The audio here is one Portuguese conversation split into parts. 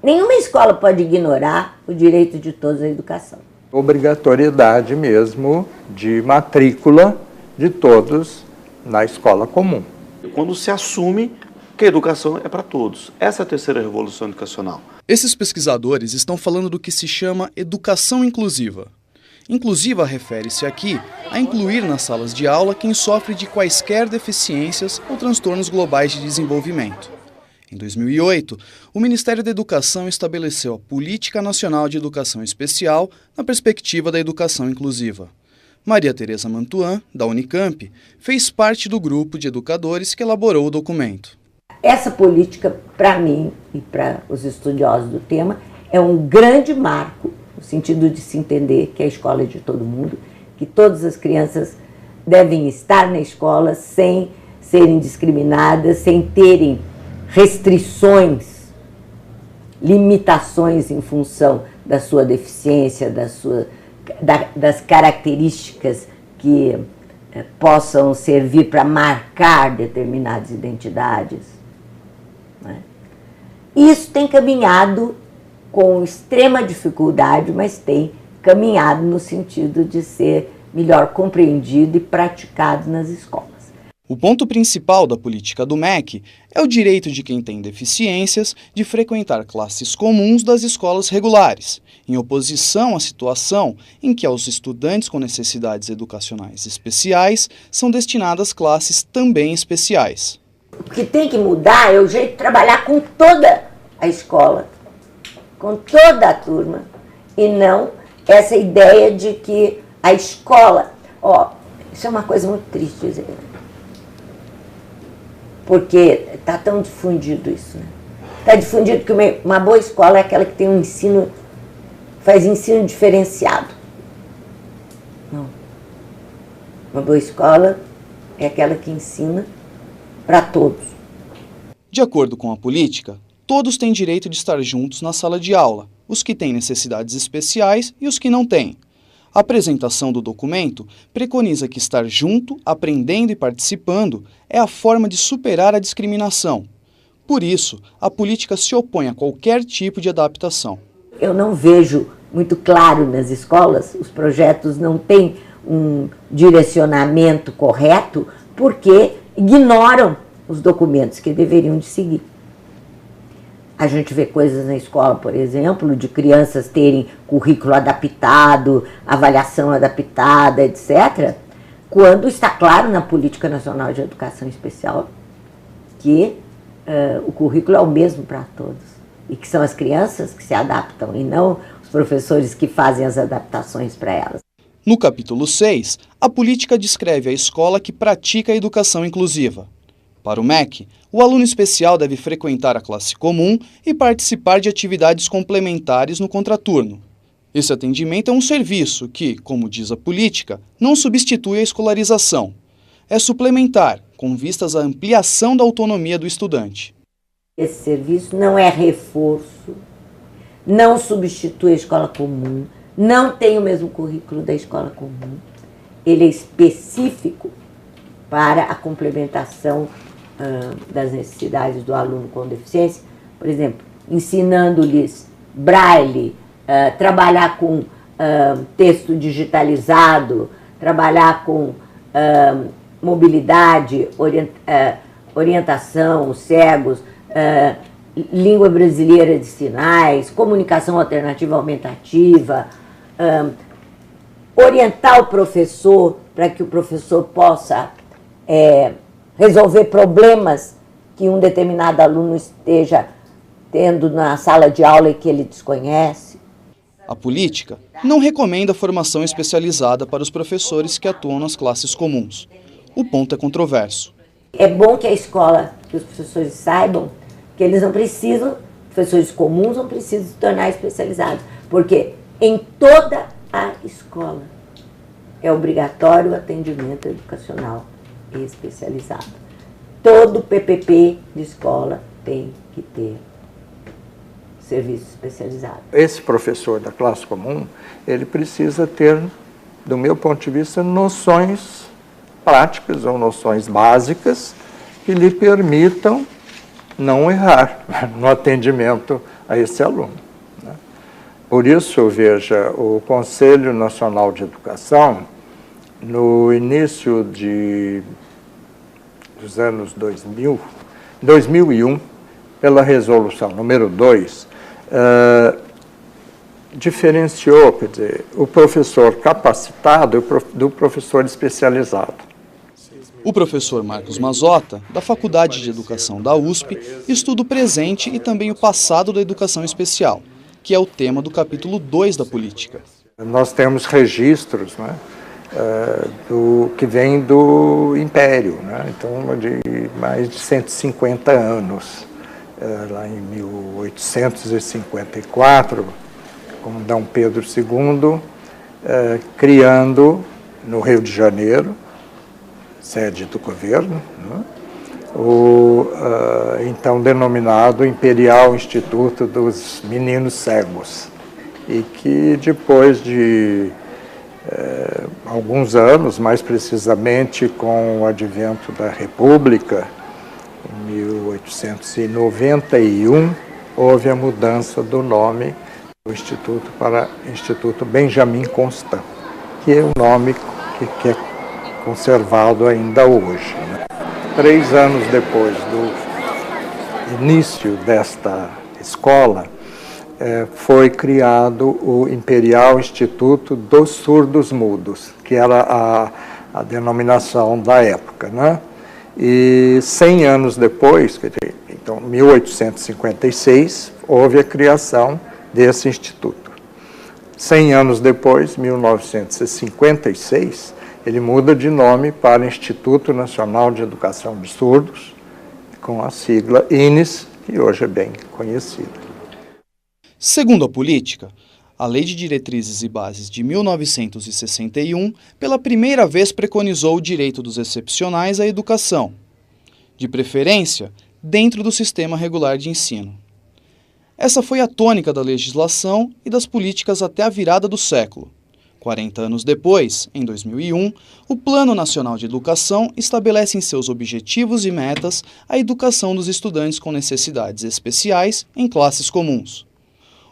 Nenhuma escola pode ignorar o direito de todos à educação. Obrigatoriedade mesmo de matrícula de todos na escola comum. Quando se assume que a educação é para todos. Essa é a terceira revolução educacional. Esses pesquisadores estão falando do que se chama educação inclusiva. Inclusiva refere-se aqui a incluir nas salas de aula quem sofre de quaisquer deficiências ou transtornos globais de desenvolvimento. Em 2008, o Ministério da Educação estabeleceu a Política Nacional de Educação Especial na perspectiva da educação inclusiva. Maria Tereza Mantuan, da Unicamp, fez parte do grupo de educadores que elaborou o documento. Essa política, para mim e para os estudiosos do tema, é um grande marco no sentido de se entender que a escola é de todo mundo, que todas as crianças devem estar na escola sem serem discriminadas, sem terem restrições, limitações em função da sua deficiência, das características que possam servir para marcar determinadas identidades. Né? Isso tem caminhado com extrema dificuldade, mas tem caminhado no sentido de ser melhor compreendido e praticado nas escolas. O ponto principal da política do MEC é o direito de quem tem deficiências de frequentar classes comuns das escolas regulares, em oposição à situação em que aos estudantes com necessidades educacionais especiais são destinadas classes também especiais. O que tem que mudar é o jeito de trabalhar com toda a escola, com toda a turma, e não essa ideia de que a escola... isso é uma coisa muito triste dizer, porque está tão difundido isso, né? Está difundido que uma boa escola é aquela que tem um ensino, faz ensino diferenciado. Não. Uma boa escola é aquela que ensina para todos. De acordo com a política, todos têm direito de estar juntos na sala de aula, os que têm necessidades especiais e os que não têm. A apresentação do documento preconiza que estar junto, aprendendo e participando é a forma de superar a discriminação. Por isso, a política se opõe a qualquer tipo de adaptação. Eu não vejo muito claro nas escolas, os projetos não têm um direcionamento correto porque ignoram os documentos que deveriam de seguir. A gente vê coisas na escola, por exemplo, de crianças terem currículo adaptado, avaliação adaptada, etc., quando está claro na Política Nacional de Educação Especial que o currículo é o mesmo para todos e que são as crianças que se adaptam e não os professores que fazem as adaptações para elas. No capítulo 6, a política descreve a escola que pratica a educação inclusiva. Para o MEC, o aluno especial deve frequentar a classe comum e participar de atividades complementares no contraturno. Esse atendimento é um serviço que, como diz a política, não substitui a escolarização. É suplementar, com vistas à ampliação da autonomia do estudante. Esse serviço não é reforço, não substitui a escola comum, não tem o mesmo currículo da escola comum. Ele é específico para a complementação das necessidades do aluno com deficiência, por exemplo, ensinando-lhes braille, trabalhar com texto digitalizado, trabalhar com mobilidade, orientação, cegos, língua brasileira de sinais, comunicação alternativa aumentativa, orientar o professor para que o professor possa resolver problemas que um determinado aluno esteja tendo na sala de aula e que ele desconhece. A política não recomenda formação especializada para os professores que atuam nas classes comuns. O ponto é controverso. É bom que a escola, que os professores saibam que eles não precisam, professores comuns não precisam se tornar especializados, porque em toda a escola é obrigatório o atendimento educacional especializado. Todo PPP de escola tem que ter serviço especializado. Esse professor da classe comum, ele precisa ter, do meu ponto de vista, noções práticas ou noções básicas que lhe permitam não errar no atendimento a esse aluno. Por isso, veja, o Conselho Nacional de Educação, no início dos anos 2001, pela resolução número 2, diferenciou, quer dizer, o professor capacitado do professor especializado. O professor Marcos Mazzotta, da Faculdade de Educação da USP, estuda o presente e também o passado da educação especial, que é o tema do capítulo 2 da política. Nós temos registros, né, que vem do Império, né, então de mais de 150 anos, lá em 1854, com D. Pedro II, criando no Rio de Janeiro, sede do governo, né, o então denominado Imperial Instituto dos Meninos Cegos, e que depois de alguns anos, mais precisamente com o advento da República, em 1891, houve a mudança do nome do Instituto para Instituto Benjamin Constant, que é o nome que é conservado ainda hoje, né? 3 anos depois do início desta escola, foi criado o Imperial Instituto dos Surdos Mudos, que era a denominação da época, né? E 100 anos depois, então 1856, houve a criação desse instituto. 100 anos depois, 1956, ele muda de nome para Instituto Nacional de Educação de Surdos, com a sigla INES, que hoje é bem conhecida. Segundo a política, a Lei de Diretrizes e Bases de 1961, pela primeira vez preconizou o direito dos excepcionais à educação, de preferência dentro do sistema regular de ensino. Essa foi a tônica da legislação e das políticas até a virada do século. 40 anos depois, em 2001, o Plano Nacional de Educação estabelece em seus objetivos e metas a educação dos estudantes com necessidades especiais em classes comuns.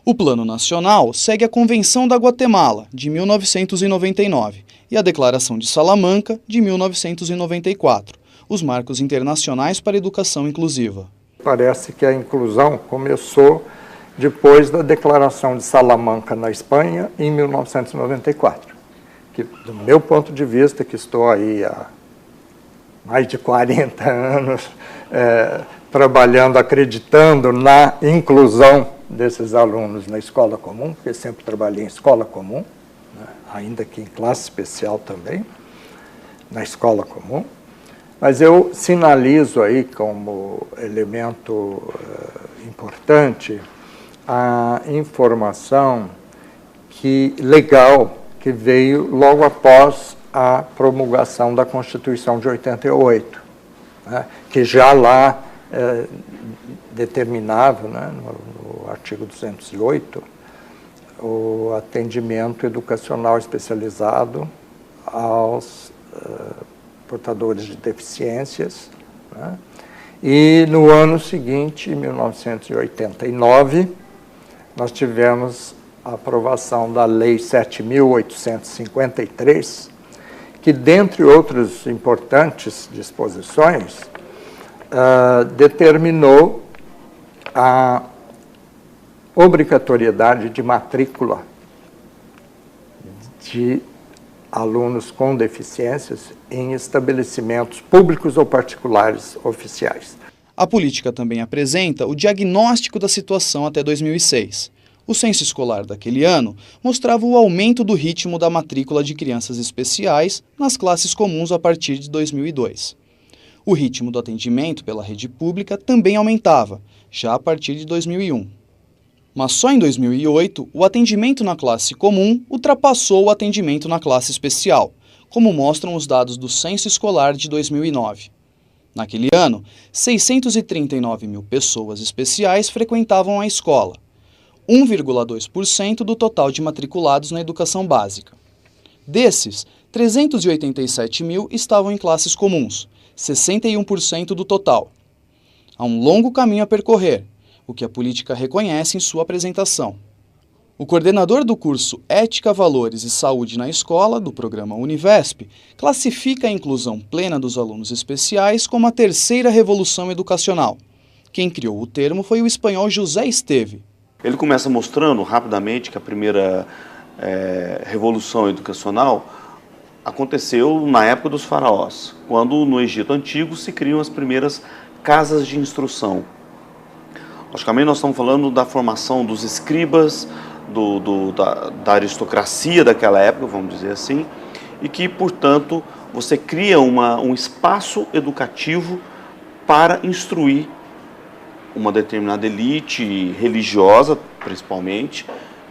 O Plano Nacional segue a Convenção da Guatemala, de 1999, e a Declaração de Salamanca, de 1994, os marcos internacionais para a educação inclusiva. Parece que a inclusão começou depois da Declaração de Salamanca na Espanha, em 1994. Que, do meu ponto de vista, que estou aí há mais de 40 anos trabalhando, acreditando na inclusão desses alunos na escola comum, porque sempre trabalhei em escola comum, né, ainda que em classe especial também, na escola comum. Mas eu sinalizo aí como elemento importante a informação legal que veio logo após a promulgação da Constituição de 88, né, que já lá determinava, né, no artigo 208, o atendimento educacional especializado aos portadores de deficiências, né? E no ano seguinte, em 1989, nós tivemos a aprovação da Lei 7.853, que, dentre outras importantes disposições, determinou a obrigatoriedade de matrícula de alunos com deficiências em estabelecimentos públicos ou particulares oficiais. A política também apresenta o diagnóstico da situação até 2006. O censo escolar daquele ano mostrava o aumento do ritmo da matrícula de crianças especiais nas classes comuns a partir de 2002. O ritmo do atendimento pela rede pública também aumentava, já a partir de 2001. Mas só em 2008, o atendimento na classe comum ultrapassou o atendimento na classe especial, como mostram os dados do censo escolar de 2009. Naquele ano, 639 mil pessoas especiais frequentavam a escola, 1,2% do total de matriculados na educação básica. Desses, 387 mil estavam em classes comuns, 61% do total. Há um longo caminho a percorrer, o que a política reconhece em sua apresentação. O coordenador do curso Ética, Valores e Saúde na Escola, do programa Univesp, classifica a inclusão plena dos alunos especiais como a terceira revolução educacional. Quem criou o termo foi o espanhol José Esteve. Ele começa mostrando rapidamente que a primeira revolução educacional aconteceu na época dos faraós, quando no Egito Antigo se criam as primeiras casas de instrução. Logicamente nós estamos falando da formação dos escribas, da aristocracia daquela época, vamos dizer assim, e que, portanto, você cria um espaço educativo para instruir uma determinada elite religiosa, principalmente,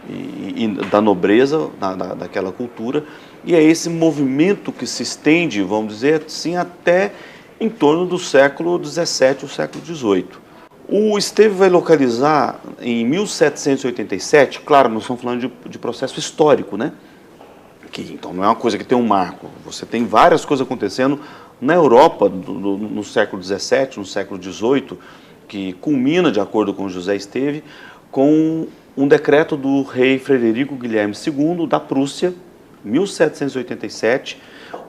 e da nobreza daquela cultura, e é esse movimento que se estende, vamos dizer assim, até em torno do século XVII ou século XVIII. O Esteve vai localizar em 1787, claro, nós estamos falando de processo histórico, né? Então não é uma coisa que tem um marco, você tem várias coisas acontecendo na Europa no século XVII, no século XVIII, que culmina, de acordo com José Esteve, com um decreto do rei Frederico Guilherme II da Prússia, 1787,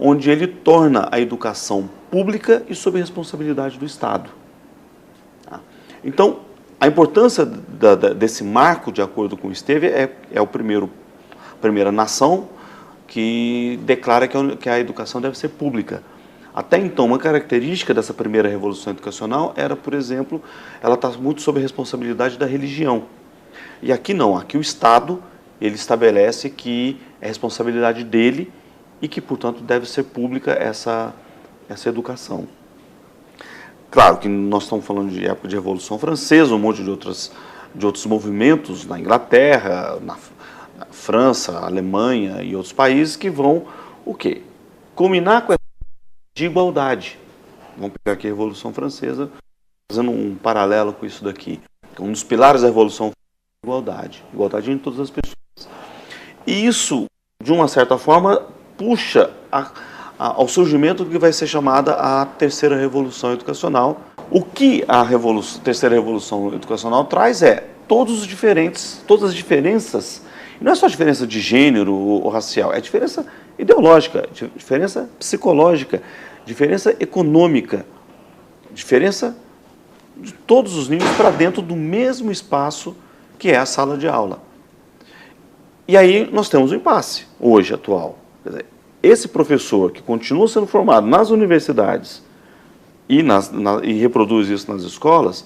onde ele torna a educação pública e sob responsabilidade do Estado. Então, a importância desse marco, de acordo com Esteve, é a primeira nação que declara que a educação deve ser pública. Até então, uma característica dessa primeira revolução educacional era, por exemplo, ela está muito sob a responsabilidade da religião. E aqui não, aqui o Estado, ele estabelece que é responsabilidade dele e que, portanto, deve ser pública essa educação. Claro que nós estamos falando de época de Revolução Francesa, um monte de outros movimentos na Inglaterra, na França, Alemanha e outros países que vão, o quê? Culminar com essa de igualdade. Vamos pegar aqui a Revolução Francesa, fazendo um paralelo com isso daqui. Um dos pilares da Revolução Francesa é a igualdade. Igualdade entre todas as pessoas. E isso, de uma certa forma, puxa ao surgimento do que vai ser chamada a terceira revolução educacional. O que a terceira revolução educacional traz é todas as diferenças, não é só diferença de gênero ou racial, é diferença ideológica, diferença psicológica, diferença econômica, diferença de todos os níveis para dentro do mesmo espaço que é a sala de aula. E aí nós temos um impasse, hoje, atual. Quer dizer, esse professor que continua sendo formado nas universidades e reproduz isso nas escolas,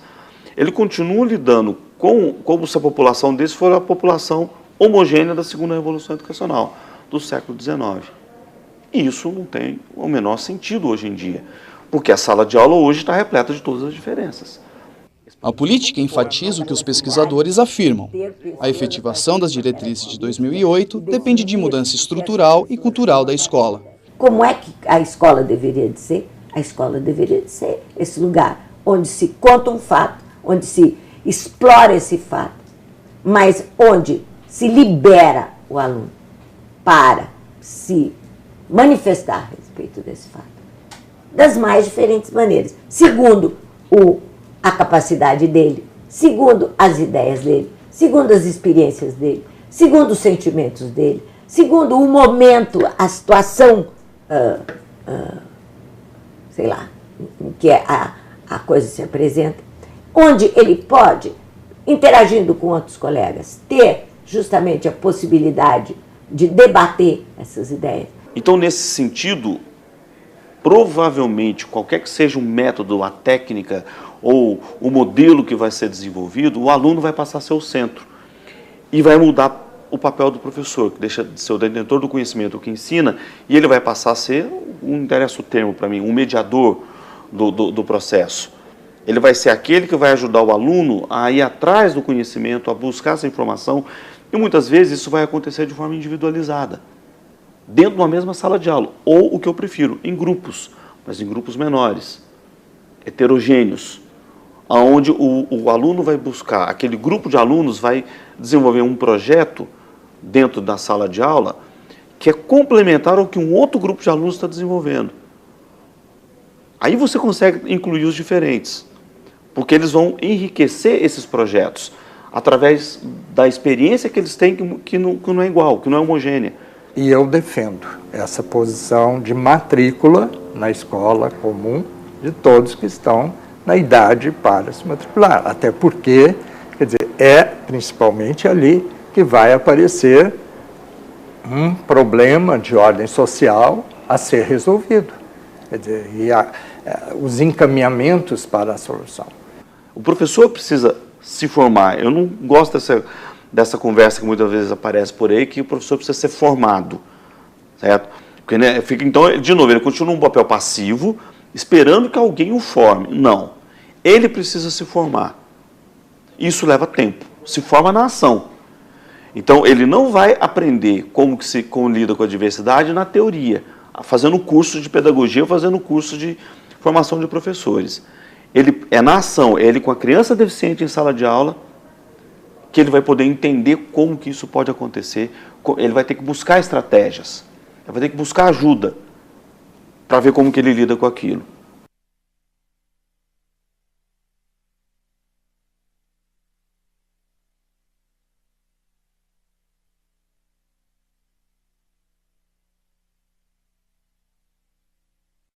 ele continua lidando como se a população desse for a população homogênea da segunda revolução educacional, do século XIX. E isso não tem o menor sentido hoje em dia, porque a sala de aula hoje está repleta de todas as diferenças. A política enfatiza o que os pesquisadores afirmam. A efetivação das diretrizes de 2008 depende de mudança estrutural e cultural da escola. Como é que a escola deveria de ser? A escola deveria de ser esse lugar onde se conta um fato, onde se explora esse fato, mas onde se libera o aluno para se manifestar a respeito desse fato, das mais diferentes maneiras, segundo a capacidade dele, segundo as ideias dele, segundo as experiências dele, segundo os sentimentos dele, segundo o momento, a situação, sei lá, em que a coisa se apresenta, onde ele pode, interagindo com outros colegas, ter justamente a possibilidade de debater essas ideias. Então, nesse sentido, provavelmente, qualquer que seja o método, a técnica ou o modelo que vai ser desenvolvido, o aluno vai passar a ser o centro e vai mudar o papel do professor, que deixa de ser o detentor do conhecimento, o que ensina, e ele vai passar a ser, não interessa o termo para mim, um mediador do processo. Ele vai ser aquele que vai ajudar o aluno a ir atrás do conhecimento, a buscar essa informação, e muitas vezes isso vai acontecer de forma individualizada, dentro de uma mesma sala de aula, ou, o que eu prefiro, em grupos, mas em grupos menores, heterogêneos, onde o aluno vai buscar, aquele grupo de alunos vai desenvolver um projeto dentro da sala de aula que é complementar ao que um outro grupo de alunos está desenvolvendo. Aí você consegue incluir os diferentes, porque eles vão enriquecer esses projetos através da experiência que eles têm que não é igual, que não é homogênea. E eu defendo essa posição de matrícula na escola comum de todos que estão na idade para se matricular. Até porque, quer dizer, é principalmente ali que vai aparecer um problema de ordem social a ser resolvido. Quer dizer, os encaminhamentos para a solução. O professor precisa se formar. Eu não gosto dessa conversa que muitas vezes aparece por aí, que o professor precisa ser formado, certo? Porque, né, então, de novo, ele continua um papel passivo, esperando que alguém o forme. Não. Ele precisa se formar. Isso leva tempo. Se forma na ação. Então, ele não vai aprender como lida com a diversidade na teoria, fazendo curso de pedagogia ou fazendo curso de formação de professores. Ele é na ação, ele com a criança deficiente em sala de aula, que ele vai poder entender como que isso pode acontecer. Ele vai ter que buscar estratégias, ele vai ter que buscar ajuda para ver como que ele lida com aquilo.